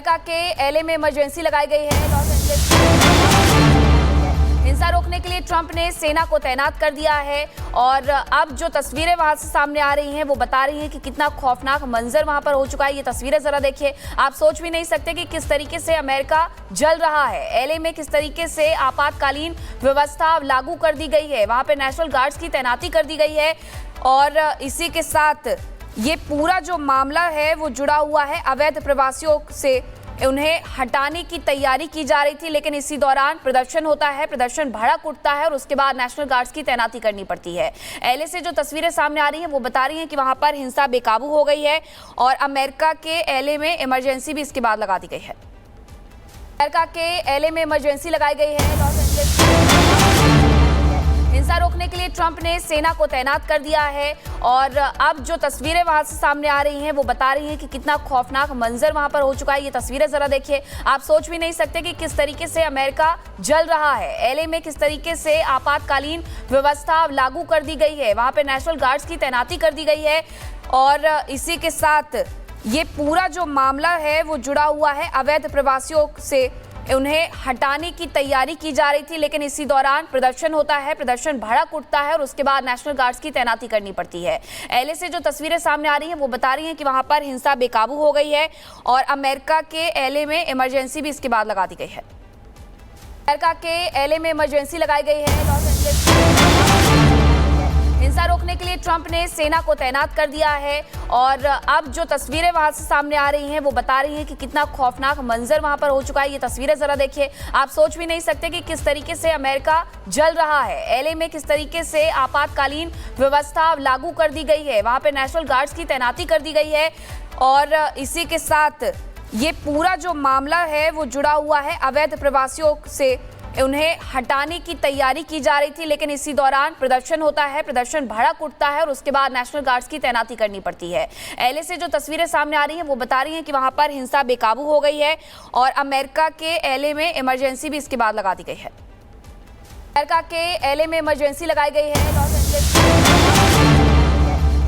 America के LA में emergency लगाई गई है। लॉस एंजलिस हिंसा रोकने के लिए ट्रंप ने सेना को तैनात कर दिया है और अब जो तस्वीरें वहां से सामने आ रही हैं वो बता रही हैं कि कितना खौफनाक मंजर वहां पर हो चुका है। ये तस्वीरें जरा देखिए, आप सोच भी नहीं सकते कि किस तरीके से अमेरिका जल रहा है। एलए में किस तरीके से आपातकालीन व्यवस्था लागू कर दी गई है, वहां पे नेशनल गार्ड्स की तैनाती कर दी गई है और इसी के साथ ये पूरा जो मामला है वो जुड़ा हुआ है अवैध प्रवासियों से। उन्हें हटाने की तैयारी की जा रही थी, लेकिन इसी दौरान प्रदर्शन होता है, प्रदर्शन भड़क उठता है और उसके बाद नेशनल गार्ड्स की तैनाती करनी पड़ती है। एलए से जो तस्वीरें सामने आ रही हैं वो बता रही हैं कि वहां पर हिंसा बेकाबू हो गई है और अमेरिका के एलए में इमरजेंसी भी इसके बाद लगा दी गई है। अमेरिका के एलए में इमरजेंसी लगाई गई है। लॉस एंजलिस हिंसा रोकने के लिए ट्रंप ने सेना को तैनात कर दिया है और अब जो तस्वीरें वहां से सामने आ रही हैं वो बता रही हैं कि कितना खौफनाक मंजर वहां पर हो चुका है। ये तस्वीरें जरा देखिए, आप सोच भी नहीं सकते कि किस तरीके से अमेरिका जल रहा है। एलए में किस तरीके से आपातकालीन व्यवस्था लागू कर दी गई है, वहां पे नेशनल गार्ड्स की तैनाती कर दी गई है और इसी के साथ ये पूरा जो मामला है वो जुड़ा हुआ है अवैध प्रवासियों से। उन्हें हटाने की तैयारी की जा रही थी, लेकिन इसी दौरान प्रदर्शन होता है, प्रदर्शन भड़क उठता है और उसके बाद नेशनल गार्ड्स की तैनाती करनी पड़ती है। एलए से जो तस्वीरें सामने आ रही हैं वो बता रही हैं कि वहां पर हिंसा बेकाबू हो गई है और अमेरिका के एलए में इमरजेंसी भी इसके बाद लगा दी गई है। अमेरिका के एलए में इमरजेंसी लगाई गई है। लॉस एंजलिस हिंसा रोकने के लिए ट्रंप ने सेना को तैनात कर दिया है और अब जो तस्वीरें वहां से सामने आ रही हैं वो बता रही हैं कि कितना खौफनाक मंजर वहां पर हो चुका है। ये तस्वीरें जरा देखिए, आप सोच भी नहीं सकते कि किस तरीके से अमेरिका जल रहा है। एलए में किस तरीके से आपातकालीन व्यवस्था लागू कर दी गई है, वहां पे नेशनल गार्ड्स की तैनाती कर दी गई है और इसी के साथ ये पूरा जो मामला है वो जुड़ा हुआ है अवैध प्रवासियों से। उन्हें हटाने की तैयारी की जा रही थी, लेकिन इसी दौरान प्रदर्शन होता है, प्रदर्शन भड़क उठता है और उसके बाद नेशनल गार्ड्स की तैनाती करनी पड़ती है। एलए से जो तस्वीरें सामने आ रही हैं वो बता रही हैं कि वहां पर हिंसा बेकाबू हो गई है और अमेरिका के एलए में इमरजेंसी भी इसके बाद लगा दी गई है। अमेरिका के एलए में इमरजेंसी लगाई गई है। लॉस एंजलिस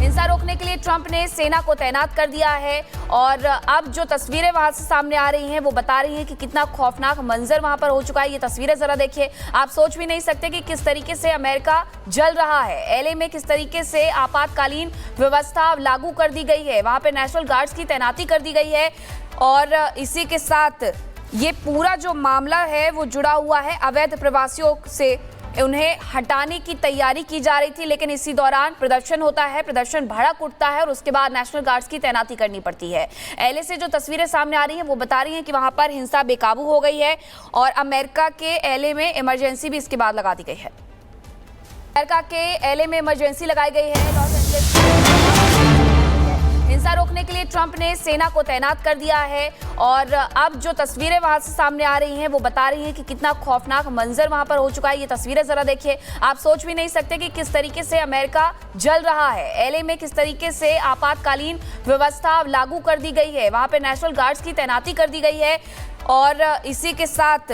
हिंसा रोकने के लिए ट्रंप ने सेना को तैनात कर दिया है और अब जो तस्वीरें वहां से सामने आ रही हैं वो बता रही हैं कि कितना खौफनाक मंजर वहां पर हो चुका है। ये तस्वीरें जरा देखिए, आप सोच भी नहीं सकते कि किस तरीके से अमेरिका जल रहा है। एलए में किस तरीके से आपातकालीन व्यवस्था लागू कर दी गई है, वहां पे नेशनल गार्ड्स की तैनाती कर दी गई है और इसी के साथ ये पूरा जो मामला है वो जुड़ा हुआ है अवैध प्रवासियों से। उन्हें हटाने की तैयारी की जा रही थी, लेकिन इसी दौरान प्रदर्शन होता है, प्रदर्शन भड़क उठता है और उसके बाद नेशनल गार्ड्स की तैनाती करनी पड़ती है। एलए से जो तस्वीरें सामने आ रही हैं वो बता रही हैं कि वहां पर हिंसा बेकाबू हो गई है और अमेरिका के एलए में इमरजेंसी भी इसके बाद लगा दी गई है। अमेरिका के एलए में इमरजेंसी लगाई गई है। लॉस एंजलिस हिंसा रोकने के लिए ट्रंप ने सेना को तैनात कर दिया है और अब जो तस्वीरें वहां से सामने आ रही हैं वो बता रही हैं कि कितना खौफनाक मंजर वहां पर हो चुका है। ये तस्वीरें जरा देखिए, आप सोच भी नहीं सकते कि किस तरीके से अमेरिका जल रहा है। एलए में किस तरीके से आपातकालीन व्यवस्था लागू कर दी गई है, वहां पे नेशनल गार्ड्स की तैनाती कर दी गई है और इसी के साथ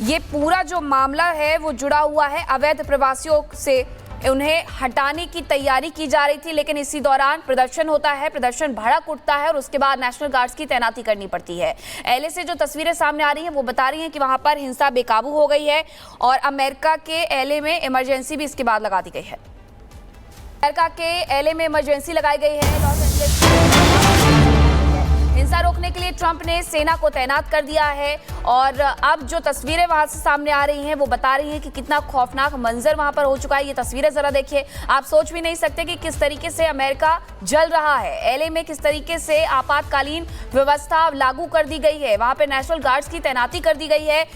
ये पूरा जो मामला है वो जुड़ा हुआ है अवैध प्रवासियों से। उन्हें हटाने की तैयारी की जा रही थी, लेकिन इसी दौरान प्रदर्शन होता है, प्रदर्शन भड़क उठता है और उसके बाद नेशनल गार्ड्स की तैनाती करनी पड़ती है। एलए से जो तस्वीरें सामने आ रही हैं वो बता रही हैं कि वहां पर हिंसा बेकाबू हो गई है और अमेरिका के एलए में इमरजेंसी भी इसके बाद लगा दी गई है। अमेरिका के एलए में इमरजेंसी लगाई गई है। लॉस एंजलिस हिंसा रोकने के लिए ट्रंप ने सेना को तैनात कर दिया है और अब जो तस्वीरें वहां से सामने आ रही हैं वो बता रही हैं कि कितना खौफनाक मंजर वहां पर हो चुका है। ये तस्वीरें जरा देखिए, आप सोच भी नहीं सकते कि किस तरीके से अमेरिका जल रहा है। एलए में किस तरीके से आपातकालीन व्यवस्था लागू कर दी गई है, वहां पे नेशनल गार्ड्स की तैनाती कर दी गई है और इसी के साथ ये पूरा जो मामला है वो जुड़ा हुआ है अवैध प्रवासियों से। उन्हें हटाने की तैयारी की जा रही थी, लेकिन इसी दौरान प्रदर्शन होता है, प्रदर्शन भड़क उठता है और उसके बाद नेशनल गार्ड्स की तैनाती करनी पड़ती है। एलए से जो तस्वीरें सामने आ रही हैं वो बता रही हैं कि वहां पर हिंसा बेकाबू हो गई है और अमेरिका के एलए में इमरजेंसी भी इसके बाद लगा दी गई है। हिंसा रोकने के लिए ट्रंप ने सेना को तैनात कर दिया है और अब जो तस्वीरें वहां से सामने आ रही हैं वो बता रही हैं कि कितना खौफनाक मंजर वहां पर हो चुका है। ये तस्वीरें जरा देखिए, आप सोच भी नहीं सकते कि किस तरीके से अमेरिका जल रहा है। एलए में किस तरीके से आपातकालीन व्यवस्था लागू कर दी गई है, वहां पे नेशनल गार्ड्स की तैनाती कर दी गई है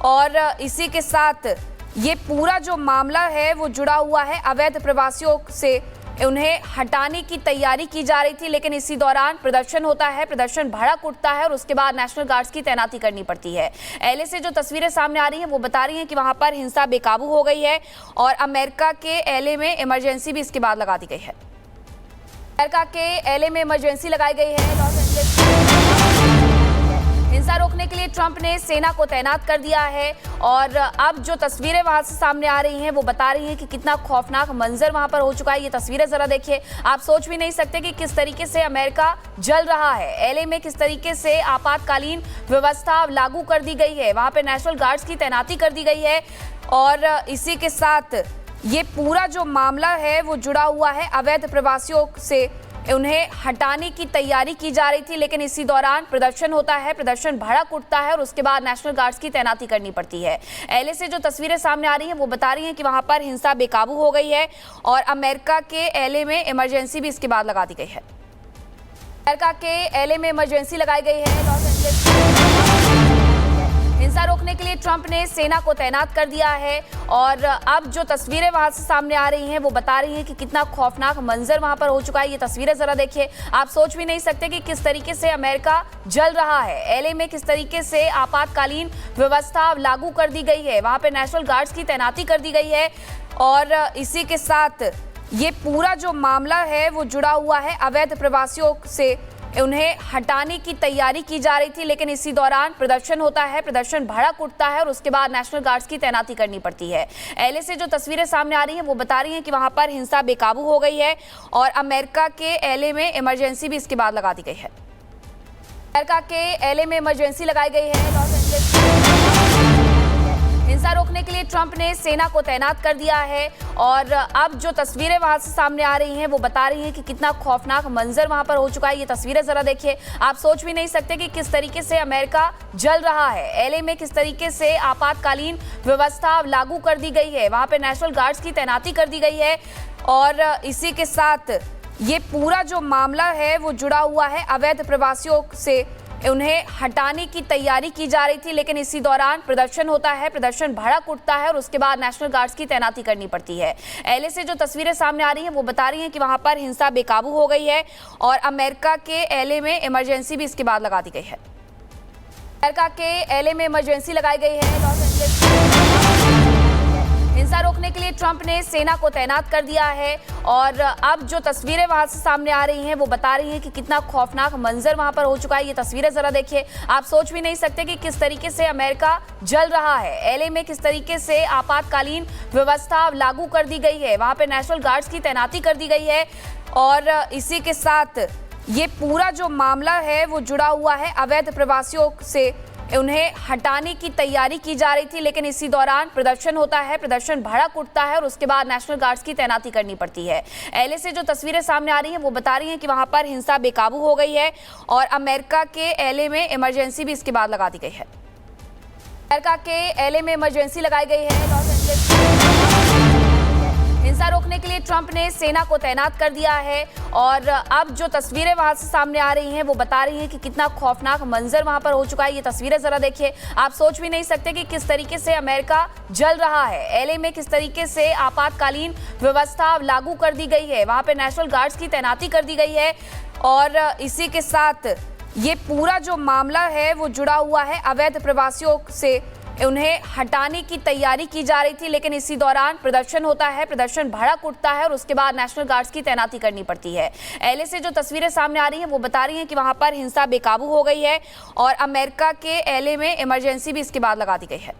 और इसी के साथ ये पूरा जो मामला है वो जुड़ा हुआ है अवैध प्रवासियों से। उन्हें हटाने की तैयारी की जा रही थी, लेकिन इसी दौरान प्रदर्शन होता है, प्रदर्शन भड़क उठता है और उसके बाद नेशनल गार्ड्स की तैनाती करनी पड़ती है। एलए से जो तस्वीरें सामने आ रही हैं वो बता रही हैं कि वहां पर हिंसा बेकाबू हो गई है और अमेरिका के एलए में इमरजेंसी भी इसके बाद लगा दी गई है। अमेरिका के एलए में इमरजेंसी लगाई गई है। लॉस एंजलिस हिंसा रोकने रोकने के लिए ट्रंप ने सेना को तैनात कर दिया है और अब जो तस्वीरें वहां से सामने आ रही हैं वो बता रही हैं कि कितना खौफनाक मंजर वहां पर हो चुका है। ये तस्वीरें जरा देखिए, आप सोच भी नहीं सकते कि किस तरीके से अमेरिका जल रहा है। एलए में किस तरीके से आपातकालीन व्यवस्था लागू कर दी गई है, वहां पे नेशनल गार्ड्स की तैनाती कर दी गई है और इसी के साथ ये पूरा जो मामला है वो जुड़ा हुआ है अवैध प्रवासियों से। उन्हें हटाने की तैयारी की जा रही थी, लेकिन इसी दौरान प्रदर्शन होता है, प्रदर्शन भड़क उठता है और उसके बाद नेशनल गार्ड्स की तैनाती करनी पड़ती है। एलए से जो तस्वीरें सामने आ रही हैं वो बता रही हैं कि वहां पर हिंसा बेकाबू हो गई है और अमेरिका के एलए में इमरजेंसी भी इसके बाद लगा दी गई है। अमेरिका के एलए में इमरजेंसी लगाई गई है। लॉस एंजलिस हिंसा रोकने के लिए ट्रंप ने सेना को तैनात कर दिया है और अब जो तस्वीरें वहां से सामने आ रही हैं वो बता रही हैं कि कितना खौफनाक मंजर वहां पर हो चुका है। ये तस्वीरें जरा देखिए, आप सोच भी नहीं सकते कि किस तरीके से अमेरिका जल रहा है। एलए में किस तरीके से आपातकालीन व्यवस्था लागू कर दी गई है, वहां पे नेशनल गार्ड्स की तैनाती कर दी गई है और इसी के साथ ये पूरा जो मामला है वो जुड़ा हुआ है अवैध प्रवासियों से। उन्हें हटाने की तैयारी की जा रही थी, लेकिन इसी दौरान प्रदर्शन होता है, प्रदर्शन भड़क उठता है और उसके बाद नेशनल गार्ड्स की तैनाती करनी पड़ती है। एलए से जो तस्वीरें सामने आ रही हैं वो बता रही हैं कि वहां पर हिंसा बेकाबू हो गई है और अमेरिका के एलए में इमरजेंसी भी इसके बाद लगा दी गई है। अमेरिका के एलए में इमरजेंसी लगाई गई है। लॉस एंजलिस हिंसा रोकने के लिए ट्रंप ने सेना को तैनात कर दिया है और अब जो तस्वीरें वहां से सामने आ रही हैं वो बता रही हैं कि कितना खौफनाक मंजर वहां पर हो चुका है। ये तस्वीरें जरा देखिए, आप सोच भी नहीं सकते कि किस तरीके से अमेरिका जल रहा है। एलए में किस तरीके से आपातकालीन व्यवस्था लागू कर दी गई है, वहां पे नेशनल गार्ड्स की तैनाती कर दी गई है और इसी के साथ ये पूरा जो मामला है वो जुड़ा हुआ है अवैध प्रवासियों से। उन्हें हटाने की तैयारी की जा रही थी, लेकिन इसी दौरान प्रदर्शन होता है, प्रदर्शन भड़क उठता है और उसके बाद नेशनल गार्ड्स की तैनाती करनी पड़ती है। एलए से जो तस्वीरें सामने आ रही हैं वो बता रही हैं कि वहां पर हिंसा बेकाबू हो गई है और अमेरिका के एलए में इमरजेंसी भी इसके बाद लगा दी गई है। अमेरिका के एलए में इमरजेंसी लगाई गई है। लॉस एंजलिस हिंसा रोकने के लिए ट्रंप ने सेना को तैनात कर दिया है और अब जो तस्वीरें वहां से सामने आ रही हैं वो बता रही हैं कि कितना खौफनाक मंजर वहां पर हो चुका है। ये तस्वीरें जरा देखिए, आप सोच भी नहीं सकते कि किस तरीके से अमेरिका जल रहा है। एलए में किस तरीके से आपातकालीन व्यवस्था लागू कर दी गई है, वहां पे नेशनल गार्ड्स की तैनाती कर दी गई है और इसी के साथ ये पूरा जो मामला है वो जुड़ा हुआ है अवैध प्रवासियों से। उन्हें हटाने की तैयारी की जा रही थी, लेकिन इसी दौरान प्रदर्शन होता है, प्रदर्शन भड़क उठता है और उसके बाद नेशनल गार्ड्स की तैनाती करनी पड़ती है। एलए से जो तस्वीरें सामने आ रही हैं वो बता रही हैं कि वहां पर हिंसा बेकाबू हो गई है और अमेरिका के एलए में इमरजेंसी भी इसके बाद लगा दी गई है। अमेरिका के एलए में इमरजेंसी लगाई गई है। लॉस एंजलिस हिंसा रोकने के लिए ट्रंप ने सेना को तैनात कर दिया है और अब जो तस्वीरें वहां से सामने आ रही हैं वो बता रही हैं कि कितना खौफनाक मंजर वहां पर हो चुका है। ये तस्वीरें जरा देखिए, आप सोच भी नहीं सकते कि किस तरीके से अमेरिका जल रहा है। एलए में किस तरीके से आपातकालीन व्यवस्था लागू कर दी गई है, वहां पे नेशनल गार्ड्स की तैनाती कर दी गई है और इसी के साथ ये पूरा जो मामला है वो जुड़ा हुआ है अवैध प्रवासियों से। उन्हें हटाने की तैयारी की जा रही थी, लेकिन इसी दौरान प्रदर्शन होता है, प्रदर्शन भड़क उठता है और उसके बाद नेशनल गार्ड्स की तैनाती करनी पड़ती है। एलए से जो तस्वीरें सामने आ रही हैं वो बता रही हैं कि वहां पर हिंसा बेकाबू हो गई है और अमेरिका के एलए में इमरजेंसी भी इसके बाद लगा दी गई है।